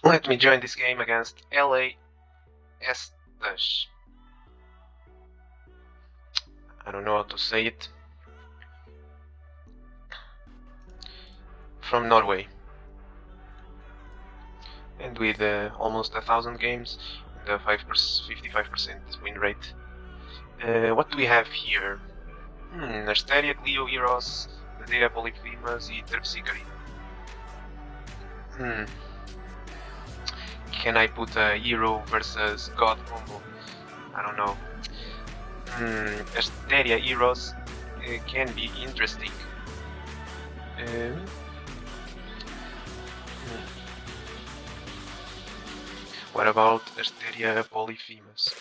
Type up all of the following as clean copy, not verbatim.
Let me join this game against LAestas. I don't know how to say it. From Norway. And with almost 1,000 games and a 55% win rate. What do we have here? Asteria, Liju, Eros, Asteria, Polyphemus e Terpsichore. Can I put a hero versus god combo? I don't know. Asteria, Eros can be interesting. What about Asteria, Polyphemus?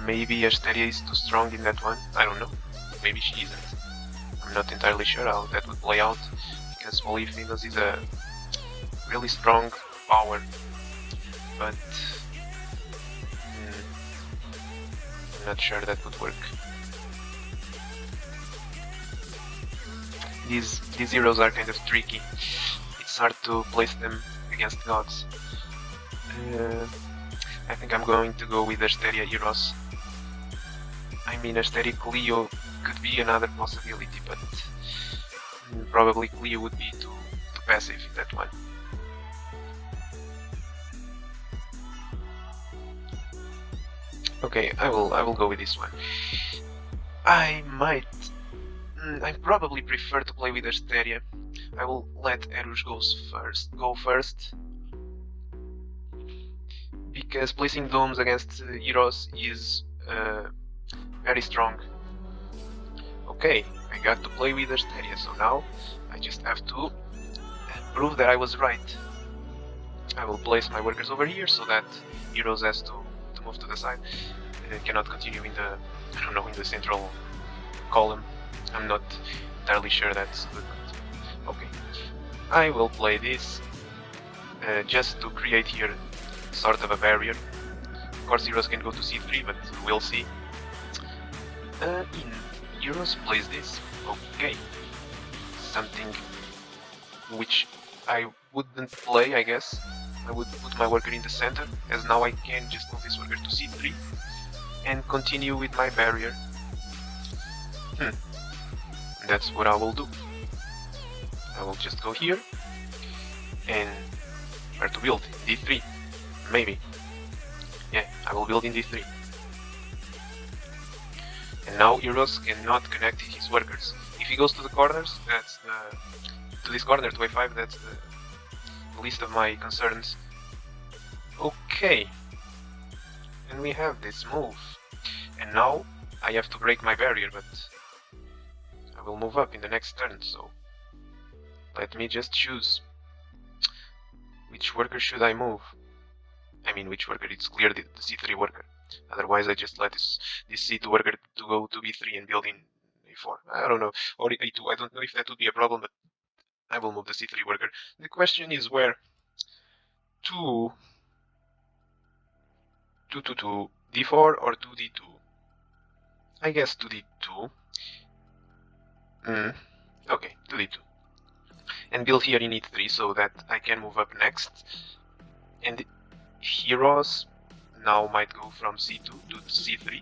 Maybe Asteria is too strong in that one. I don't know. Maybe she isn't. I'm not entirely sure how that would play out, because Polyphemus is a really strong power, but I'm not sure that would work. These heroes are kind of tricky. It's hard to place them against gods. I think I'm going to go with Asteria Eros. I mean, Asteria Liju could be another possibility, but probably Liju would be too passive in that one. Okay, I will go with this one. I probably prefer to play with Asteria. I will let Eros go first, because placing domes against Eros is very strong. Okay, I got to play with Asteria, so now I just have to prove that I was right. I will place my workers over here so that Eros has to move to the side. Cannot continue in the, I don't know, in the central column. I'm not entirely sure that's good. Okay, I will play this just to create here sort of a barrier. Of course, Eros can go to c3, but we'll see. Eros plays this. Okay, something which I wouldn't play, I guess. I would put my worker in the center, as now I can just move this worker to c3 and continue with my barrier. That's what I will do. I will just go here and where to build? d3, maybe. Yeah, I will build in d3. And now Eros cannot connect his workers. If he goes to the corners, that's to this corner, to a5, that's the least of my concerns. Okay, and we have this move. And now I have to break my barrier, but I will move up in the next turn, so let me just choose. Which worker should I move? I mean, which worker? It's clear the c3 worker. Otherwise I just let this c2 worker to go to b3 and build in a4. I don't know, or a2. I don't know if that would be a problem, but I will move the c3 worker. The question is where? To d4 or to d2? I guess to d2. Okay, to d2. And build here in e3 so that I can move up next. And Eros now might go from c2 to c3.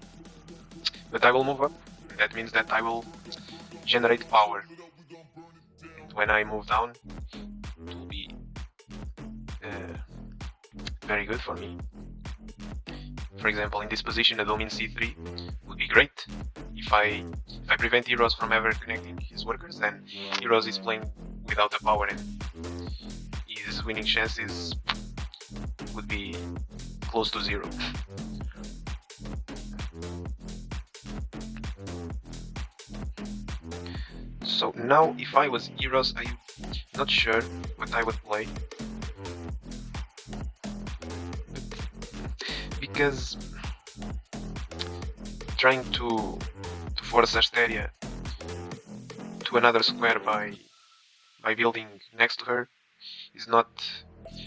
But I will move up. That means that I will generate power. And when I move down, it will be very good for me. For example, in this position, a dome in c3 would be great. If I prevent Eros from ever connecting his workers, then Eros is playing without the power and his winning chances would be close to 0. So now, if I was Eros, I'm not sure what I would play. Because trying to force Asteria to another square by building next to her is not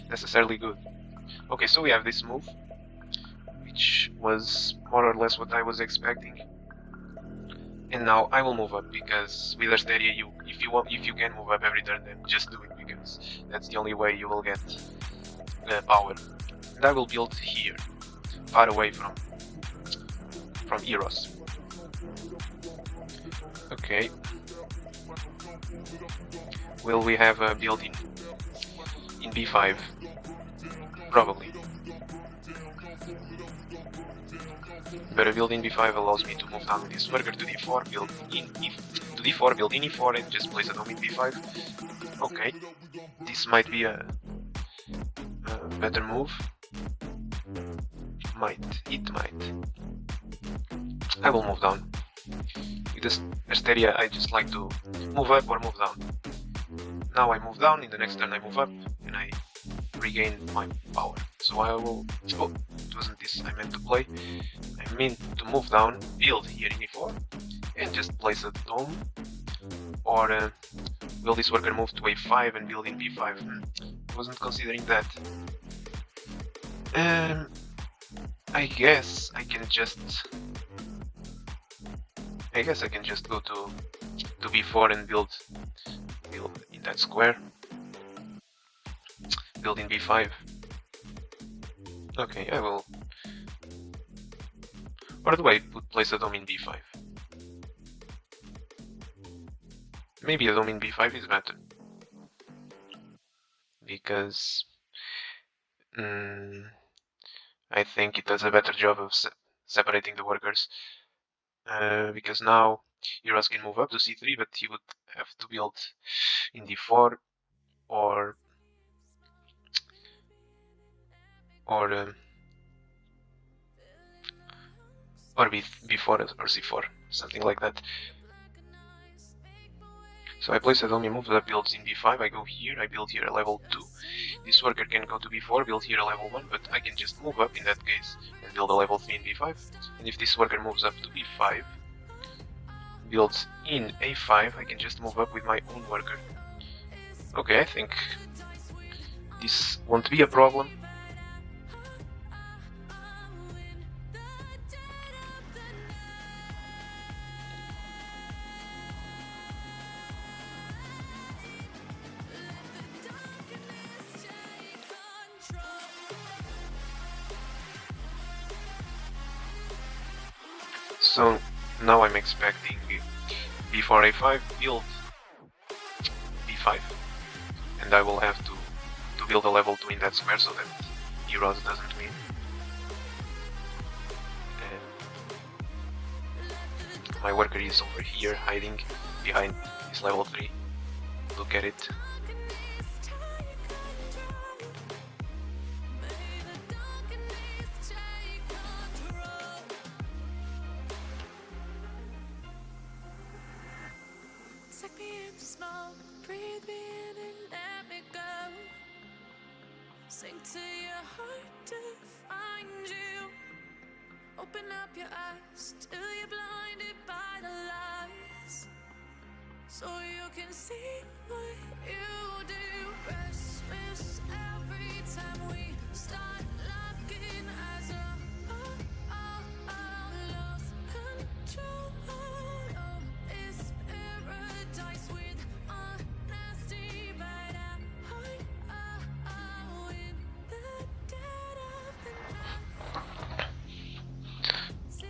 necessarily good. Okay, so we have this move, which was more or less what I was expecting. And now I will move up, because with Asteria, if you can move up every turn, then just do it, because that's the only way you will get power. And I will build here, far away from Eros. Okay. Will we have a build in B5? Probably. But a build in B5 allows me to move down this worker to D4, build in E4, and just place a dome in B5. Okay, this might be a better move. It might. I will move down. With this Asteria, I just like to move up or move down. Now I move down, in the next turn I move up, and I regain my power. So I will... oh, it wasn't this I meant to play. I meant to move down, build here in E4, and just place a dome. Or will this worker move to A5 and build in B5? Wasn't considering that. I guess I can just go to B4 and build in that square. Build in B5. Okay, I will. Or do I place a dome in B5? Maybe a dome in B5 is better. Because I think it does a better job of separating the workers. Because now Eros can move up to C3, but he would have to build in D4 or B4 or C4, something like that. So I place a dummy move that builds in B5, I go here, I build here a level 2. This worker can go to B4, build here a level 1, but I can just move up in that case and build a level 3 in B5. And if this worker moves up to B5, builds in A5, I can just move up with my own worker. Okay, I think this won't be a problem. So now I'm expecting B4 A5, build B5, and I will have to build a level 2 in that square so that Eros doesn't win. And my worker is over here hiding behind this level 3. Look at it. Sink to your heart to find you. Open up your eyes till you're blinded by the lies, so you can see what you do. Restless every time we start locking as a lost control. Oh, it's paradise with honesty, but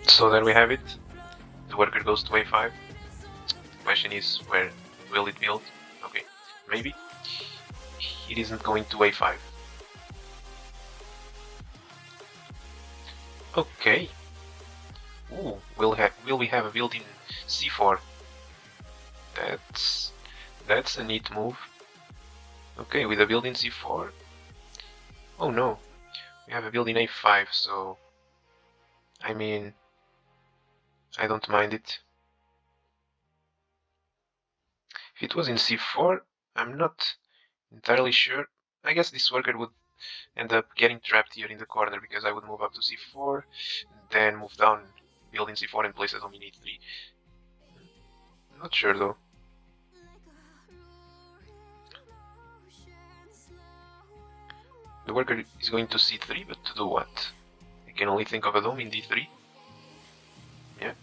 so there we have it. The worker goes to A5. The question is, where will it build? Okay, maybe it isn't going to A5. Okay. Ooh, will we have a build in C4? That's a neat move. Okay, with a build in C4. Oh no, we have a build in A5, so I mean, I don't mind it. If it was in C4, I'm not entirely sure. I guess this worker would end up getting trapped here in the corner, because I would move up to C4, then move down, build in C4 and place a dome in E3. Not sure though. The worker is going to C3, but to do what? I can only think of a dome in D3. Yeah.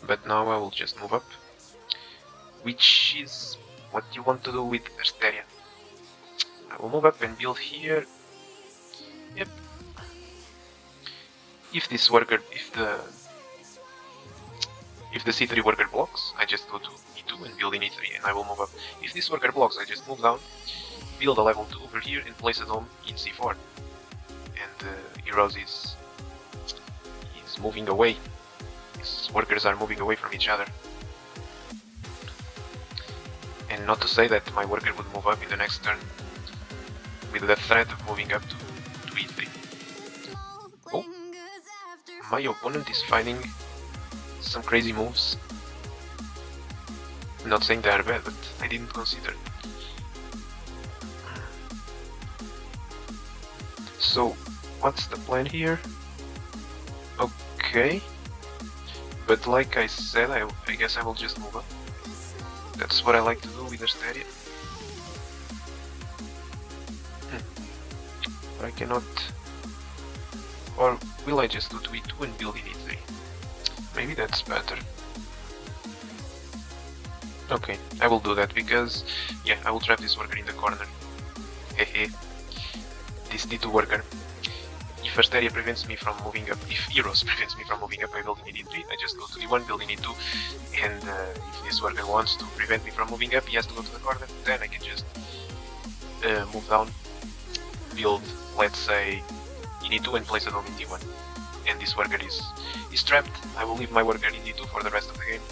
But now I will just move up, which is what you want to do with Asteria. I will move up and build here. Yep. If this worker, if the C3 worker blocks, I just go to E2 and build in E3 and I will move up. If this worker blocks, I just move down, build a level 2 over here and place a dome in C4. And Eros is moving away. His workers are moving away from each other. And not to say that my worker would move up in the next turn with the threat of moving up to E3. Oh, my opponent is finding some crazy moves. I'm not saying they are bad, but I didn't consider. So, what's the plan here? Okay. But like I said, I guess I will just move up. That's what I like to do with Asteria. But I cannot... Or will I just do 2e2 and build in e3? Maybe that's better. Okay, I will do that because, yeah, I will trap this worker in the corner. Hehe. This d2 worker. If Asteria prevents me from moving up, if Eros prevents me from moving up by building in e3, I just go to d1, build in e2, and if this worker wants to prevent me from moving up, he has to go to the corner, then I can just move down, build, let's say, in e2 and place a dome in d1. And this worker is trapped. I will leave my worker in d2 for the rest of the game,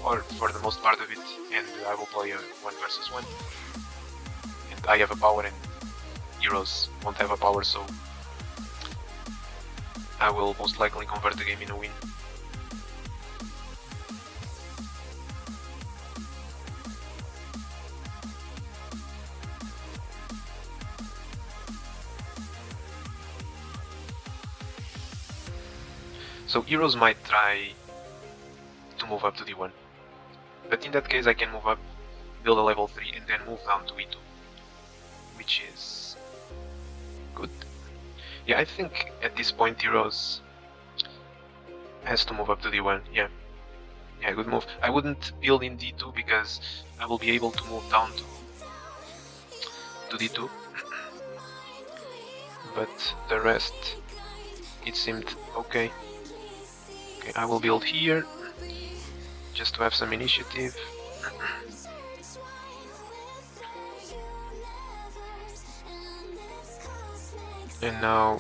or for the most part of it, and I will play a 1 versus 1. And I have a power and Eros won't have a power, so I will most likely convert the game in a win. So Eros might try to move up to d1, but in that case I can move up, build a level 3 and then move down to e2, which is good. Yeah, I think at this point Eros has to move up to d1, yeah, good move. I wouldn't build in d2 because I will be able to move down to d2, but the rest, it seemed okay. Okay, I will build here, just to have some initiative. And now,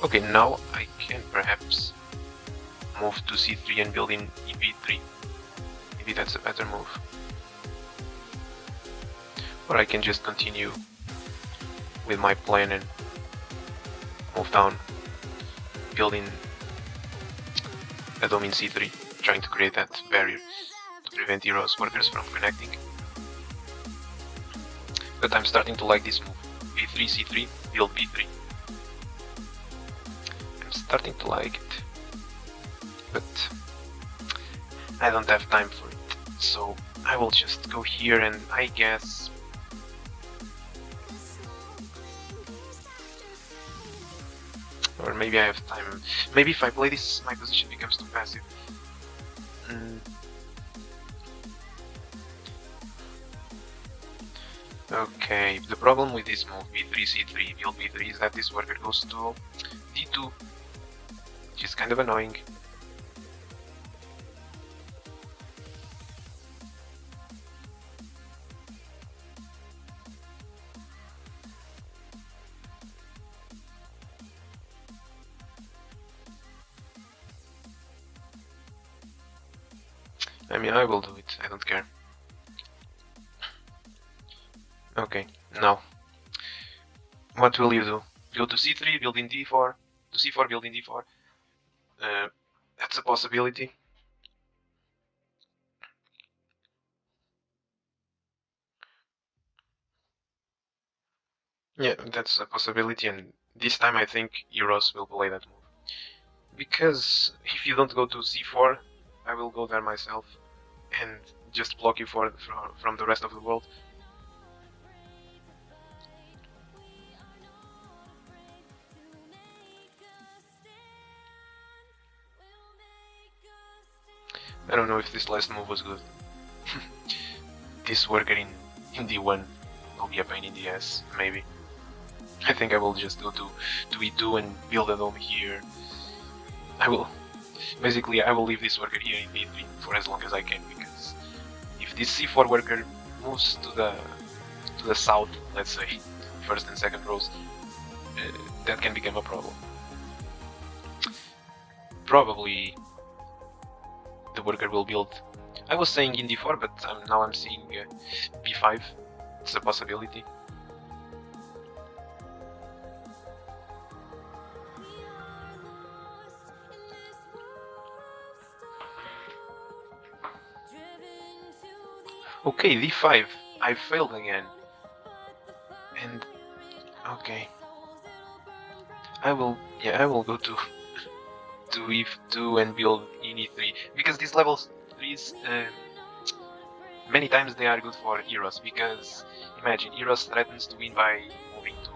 okay, now I can perhaps move to c3 and build in b3. Maybe that's a better move. Or I can just continue with my plan and move down, building a dome in c3, trying to create that barrier to prevent Eros workers from connecting. But I'm starting to like this move. b3, c3, build b3. I'm starting to like it, but I don't have time for it, so I will just go here and I guess or maybe I have time. Maybe if I play this, my position becomes too passive. Okay, the problem with this move, b3, c3, build b3, is that this worker goes to d2, which is kind of annoying. I mean, I will do it, I don't care. Okay, now, what will you do? Go to c3, build in d4, to c4, build in d4. That's a possibility. Yeah, that's a possibility, and this time I think Eros will play that move. Because if you don't go to c4, I will go there myself and just block you from the rest of the world. I don't know if this last move was good. This worker in D1 will be a pain in the ass, maybe. I think I will just go to E2 and build a dome here. Basically I will leave this worker here in B3 for as long as I can, because if this C4 worker moves to the south, let's say, first and second rows, that can become a problem. Probably the worker will build. I was saying in D4, but now I'm seeing B5. It's a possibility. Okay, D5. I failed again. And okay, I will go to E2 and build in E3, because these levels 3s many times they are good for Eros, because imagine Eros threatens to win by moving to,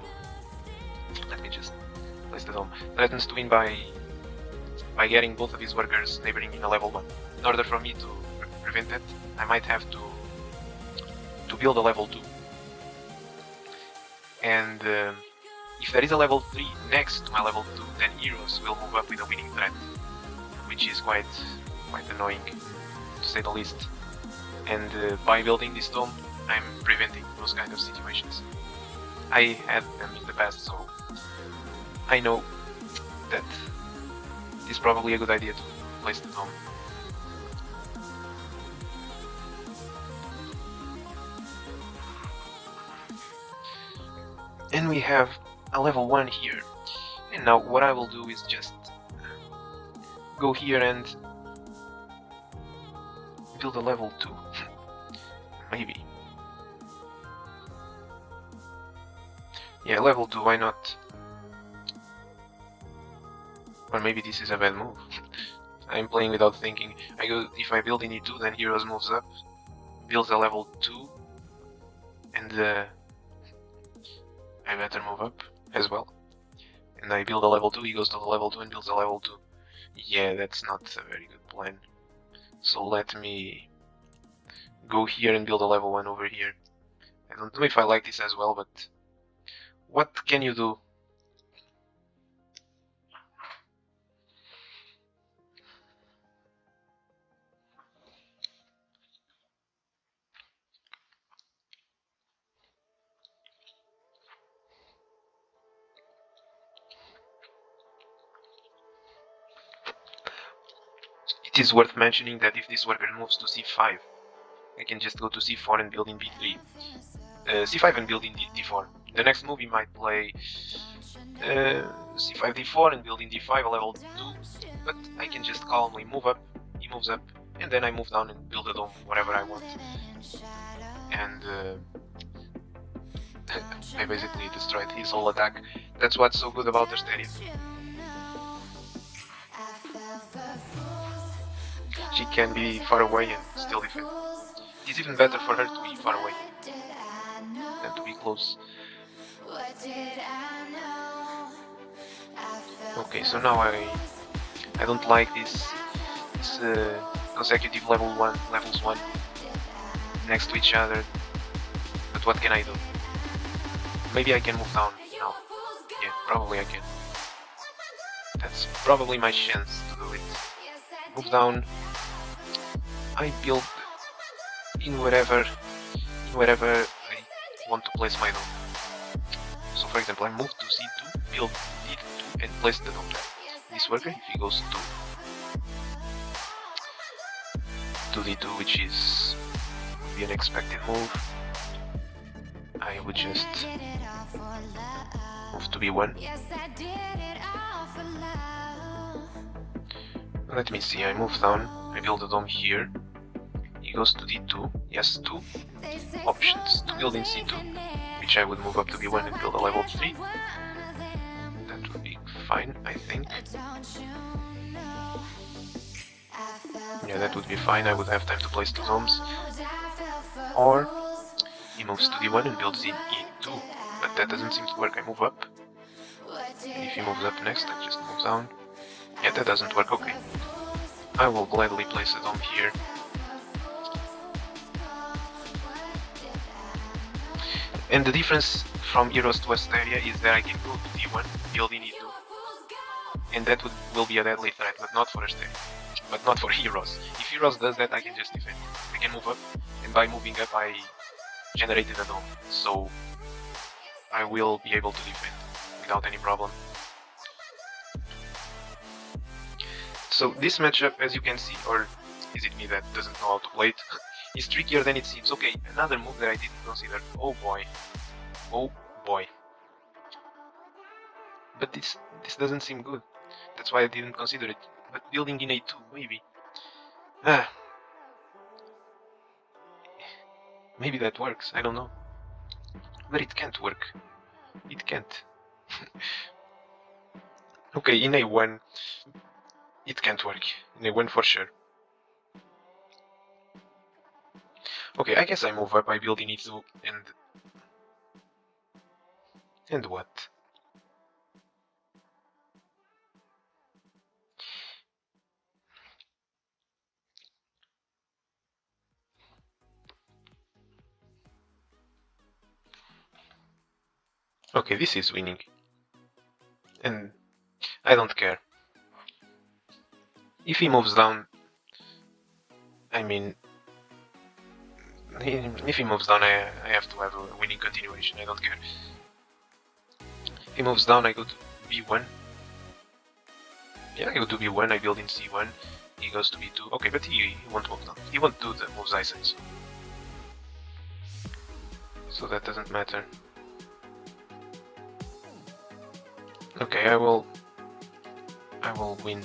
let me just place the dome, threatens to win by getting both of his workers neighboring in a level 1. In order for me to prevent that, I might have to build a level 2. And if there is a level 3 next to my level 2, then Eros will move up with a winning threat, which is quite annoying, to say the least. And by building this dome, I'm preventing those kind of situations. I had them in the past, so I know that it's probably a good idea to place the dome. And we have a level 1 here. And now what I will do is just go here and build a level 2. Maybe. Yeah, level 2, why not? Or maybe this is a bad move. I'm playing without thinking. If I build in E2, then Eros moves up, builds a level 2, and I better move up as well. And I build a level 2, he goes to the level 2 and builds a level 2. Yeah, that's not a very good plan. So let me go here and build a level 1 over here. I don't know if I like this as well, but what can you do? It is worth mentioning that if this worker moves to c5, I can just go to c4 and build in b3. C5 and build in d4. The next move he might play c5 d4 and build in d5 a level 2, but I can just calmly move up, he moves up, and then I move down and build a dome whatever I want. And I basically destroyed his whole attack. That's what's so good about Asteria. She can be far away and still defend. It's even better for her to be far away than to be close. Okay, so now I don't like this consecutive levels 1 next to each other, but what can I do? Maybe I can move down now. Yeah, probably I can. That's probably my chance to do it. Move down. I build in wherever I want to place my dome. So for example, I move to C2, build D2 and place the dome there. This worker, if he goes to D2, which would be an expected move, I would just move to B1. Let me see, I move down, I build a dome here, he goes to D2, he has 2 options to build in C2, which I would move up to B1 and build a level 3. That would be fine, I think. Yeah, that would be fine, I would have time to place 2 domes. Or he moves to D1 and builds in E2, but that doesn't seem to work, I move up. And if he moves up next, I just move down. Yeah, that doesn't work, okay. I will gladly place a dome here. And the difference from Eros to Asteria is that I can go to D1, building E2, and that will be a deadly threat, but not for Asteria. But not for Eros. If Eros does that, I can just defend. I can move up, and by moving up I generated a dome, so I will be able to defend without any problem. So this matchup, as you can see, or is it me that doesn't know how to play it, is trickier than it seems. Okay, another move that I didn't consider. Oh boy. Oh boy. But this doesn't seem good. That's why I didn't consider it. But building in A2, maybe. Ah. Maybe that works, I don't know. But it can't work. It can't. Okay, in A1, it can't work. In A1 for sure. Okay, I guess I move up, I build in E2, and... And what? Okay, this is winning. And I don't care. If he moves down, I mean, if he moves down, I have to have a winning continuation, I don't care. If he moves down, I go to B1. Yeah, I go to B1, I build in C1, he goes to B2. Okay, but he won't move down. He won't do the moves I say, so that doesn't matter. Okay, I will win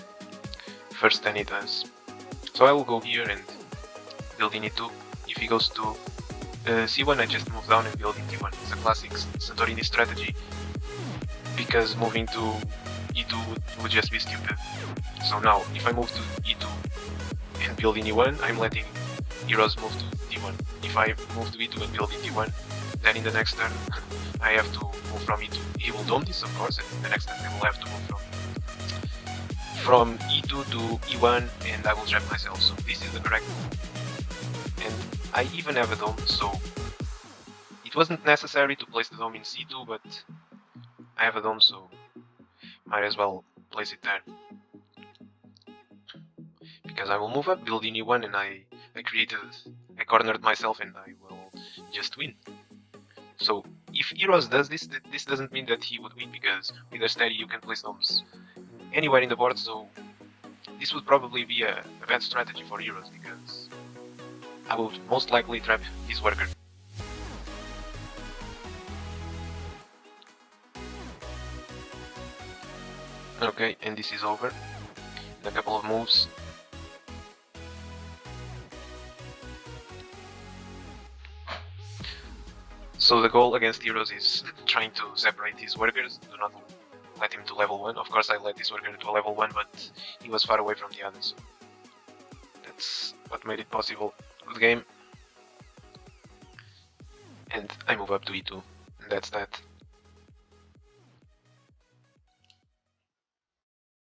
first than he does. So I will go here and build in E2. If he goes to C1, I just move down and build in D1. It's a classic Santorini strategy, because moving to E2 would just be stupid. So now, if I move to E2 and build in E1, I'm letting Eros move to D1. If I move to E2 and build in D1, then in the next turn I have to move from E2. He will dome this, of course, and in the next turn I will have to move from E2 to E1, and I will trap myself. So this is the correct move. And I even have a dome, so it wasn't necessary to place the dome in C2, but I have a dome, so might as well place it there. Because I will move up, build in E1, and I cornered myself, and I will just win. So if Eros does this, this doesn't mean that he would win, because with Asteria you can place domes anywhere in the board, so this would probably be a bad strategy for Eros, because I would most likely trap his worker. Okay, and this is over in a couple of moves. So the goal against Eros is trying to separate his workers, do not let him to level 1. Of course I let this worker to level 1, but he was far away from the others, so that's what made it possible. Good game. And I move up to E2, and that's that.